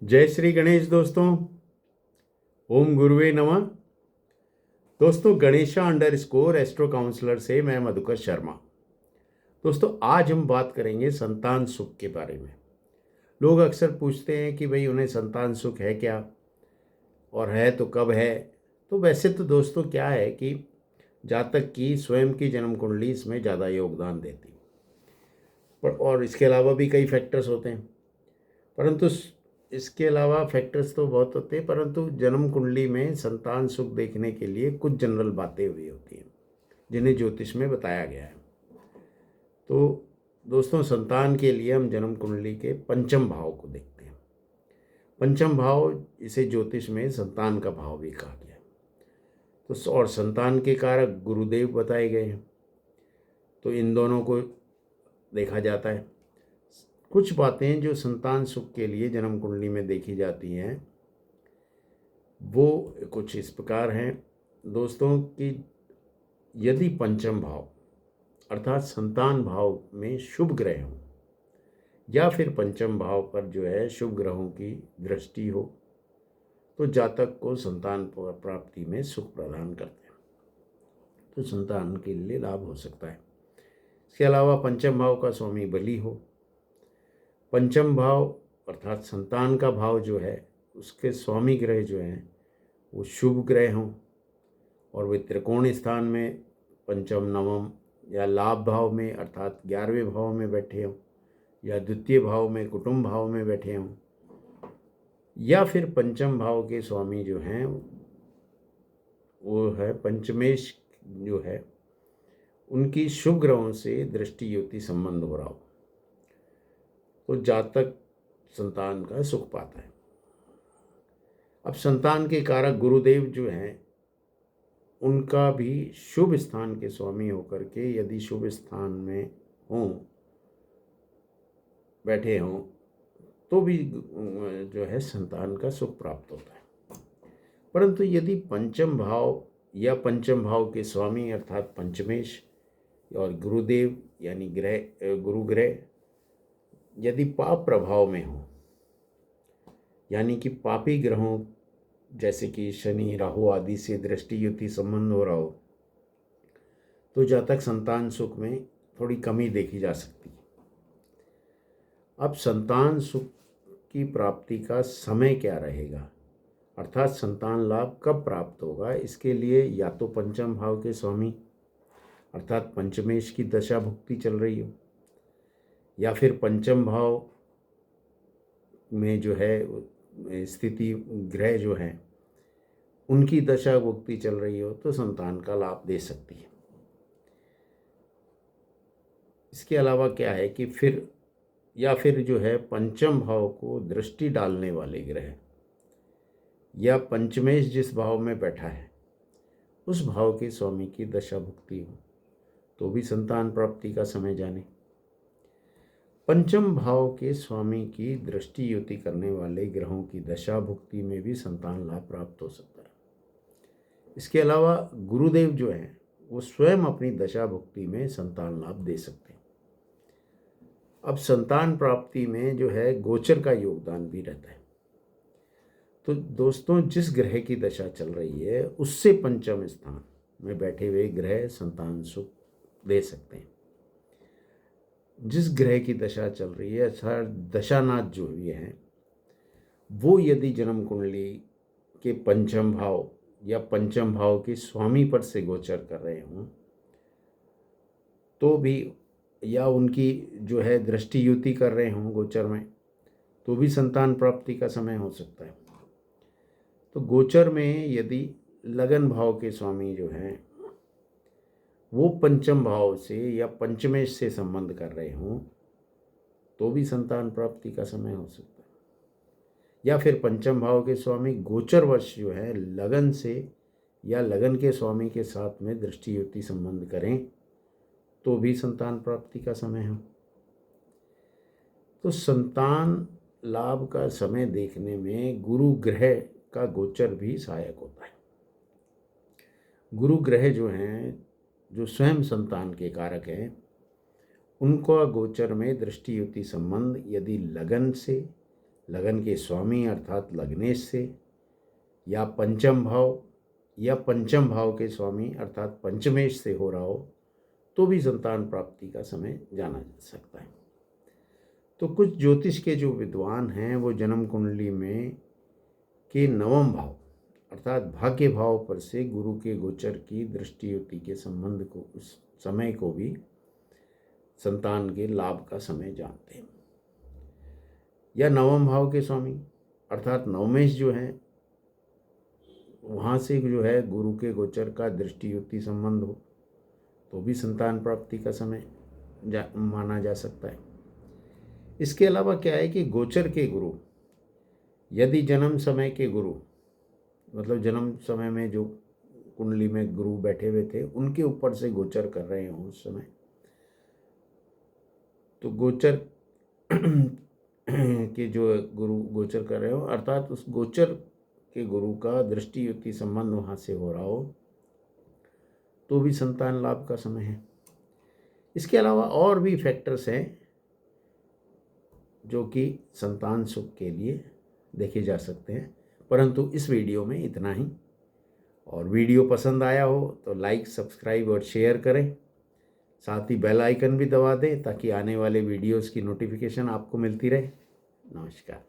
जय श्री गणेश दोस्तों। ओम गुरुवे नमः। दोस्तों, गणेशा अंडरस्कोर एस्ट्रो काउंसलर से मैं मधुकर शर्मा। दोस्तों, आज हम बात करेंगे संतान सुख के बारे में। लोग अक्सर पूछते हैं कि भाई उन्हें संतान सुख है क्या, और है तो कब है। तो वैसे तो दोस्तों क्या है कि जातक की स्वयं की जन्म कुंडली इसमें ज़्यादा योगदान देती, पर और इसके अलावा भी कई फैक्टर्स होते हैं। परंतु इसके अलावा फैक्टर्स तो बहुत होते हैं, परंतु जन्म कुंडली में संतान सुख देखने के लिए कुछ जनरल बातें हुई होती हैं जिन्हें ज्योतिष में बताया गया है। तो दोस्तों, संतान के लिए हम जन्म कुंडली के पंचम भाव को देखते हैं। पंचम भाव, इसे ज्योतिष में संतान का भाव भी कहा गया है। तो और संतान के कारक गुरुदेव बताए गए हैं, तो इन दोनों को देखा जाता है। कुछ बातें जो संतान सुख के लिए जन्म कुंडली में देखी जाती हैं वो कुछ इस प्रकार हैं दोस्तों कि यदि पंचम भाव अर्थात संतान भाव में शुभ ग्रह हों या फिर पंचम भाव पर जो है शुभ ग्रहों की दृष्टि हो तो जातक को संतान प्राप्ति में सुख प्रदान करते हैं, तो संतान के लिए लाभ हो सकता है। इसके अलावा पंचम भाव का स्वामी बली हो, पंचम भाव अर्थात संतान का भाव जो है उसके स्वामी ग्रह जो हैं वो शुभ ग्रह हों और वे त्रिकोण स्थान में पंचम नवम या लाभ भाव में अर्थात 11वें भाव में बैठे हों या द्वितीय भाव में कुटुंब भाव में बैठे हों, या फिर पंचम भाव के स्वामी जो हैं वो है पंचमेश जो है उनकी शुभ ग्रहों से दृष्टि युति संबंध हो रहा हो, तो जातक संतान का सुख पाता है। अब संतान के कारक गुरुदेव जो हैं उनका भी शुभ स्थान के स्वामी होकर के यदि शुभ स्थान में हों बैठे हों तो भी जो है संतान का सुख प्राप्त होता है। परंतु यदि पंचम भाव या पंचम भाव के स्वामी अर्थात पंचमेश और गुरुदेव यानी ग्रह गुरु ग्रह यदि पाप प्रभाव में हो, यानी कि पापी ग्रहों जैसे कि शनि राहु आदि से दृष्टि युति संबंध हो रहा हो, तो जातक संतान सुख में थोड़ी कमी देखी जा सकती है। अब संतान सुख की प्राप्ति का समय क्या रहेगा अर्थात संतान लाभ कब प्राप्त होगा, इसके लिए या तो पंचम भाव के स्वामी अर्थात पंचमेश की दशा भुक्ति चल रही हो या फिर पंचम भाव में जो है स्थिति ग्रह जो हैं उनकी दशा भुक्ति चल रही हो तो संतान का लाभ दे सकती है। इसके अलावा क्या है कि फिर जो है पंचम भाव को दृष्टि डालने वाले ग्रह या पंचमेश जिस भाव में बैठा है उस भाव के स्वामी की दशा भुक्ति हो तो भी संतान प्राप्ति का समय जाने। पंचम भाव के स्वामी की दृष्टि युति करने वाले ग्रहों की दशा भुक्ति में भी संतान लाभ प्राप्त हो सकता है। इसके अलावा गुरुदेव जो हैं वो स्वयं अपनी दशा भुक्ति में संतान लाभ दे सकते हैं। अब संतान प्राप्ति में जो है गोचर का योगदान भी रहता है। तो दोस्तों, जिस ग्रह की दशा चल रही है उससे पंचम स्थान में बैठे हुए ग्रह संतान सुख दे सकते हैं। जिस ग्रह की दशा चल रही है अर्थात दशानाथ जो भी हैं वो यदि जन्म कुंडली के पंचम भाव या पंचम भाव के स्वामी पद से गोचर कर रहे हों तो भी, या उनकी जो है दृष्टि युति कर रहे हों गोचर में, तो भी संतान प्राप्ति का समय हो सकता है। तो गोचर में यदि लगन भाव के स्वामी जो हैं वो पंचम भाव से या पंचमेश से संबंध कर रहे हों तो भी संतान प्राप्ति का समय हो सकता है। या फिर पंचम भाव के स्वामी गोचर वर्ष जो है लगन से या लगन के स्वामी के साथ में दृष्टि युति संबंध करें तो भी संतान प्राप्ति का समय हो। तो संतान लाभ का समय देखने में गुरु ग्रह का गोचर भी सहायक होता है। गुरु ग्रह जो हैं जो स्वयं संतान के कारक हैं उनको गोचर में दृष्टि युति संबंध यदि लगन से लगन के स्वामी अर्थात लग्नेश से, या पंचम भाव के स्वामी अर्थात पंचमेश से हो रहा हो तो भी संतान प्राप्ति का समय जाना जा सकता है। तो कुछ ज्योतिष के जो विद्वान हैं वो जन्म कुंडली में के नवम भाव अर्थात भाग्य भाव पर से गुरु के गोचर की दृष्टि युति के संबंध को, उस समय को भी संतान के लाभ का समय जानते हैं। या नवम भाव के स्वामी अर्थात नवमेश जो है वहाँ से जो है गुरु के गोचर का दृष्टि युति संबंध हो तो भी संतान प्राप्ति का समय माना जा सकता है। इसके अलावा क्या है कि गोचर के गुरु यदि जन्म समय के गुरु मतलब जन्म समय में जो कुंडली में गुरु बैठे हुए थे उनके ऊपर से गोचर कर रहे हो उस समय, तो गोचर के जो गुरु गोचर कर रहे हो अर्थात उस गोचर के गुरु का दृष्टि युति संबंध वहाँ से हो रहा हो तो भी संतान लाभ का समय है। इसके अलावा और भी फैक्टर्स हैं जो कि संतान सुख के लिए देखे जा सकते हैं, परंतु इस वीडियो में इतना ही। और वीडियो पसंद आया हो तो लाइक, सब्सक्राइब और शेयर करें। साथ ही बेल आइकन भी दबा दें ताकि आने वाले वीडियोस की नोटिफिकेशन आपको मिलती रहे। नमस्कार।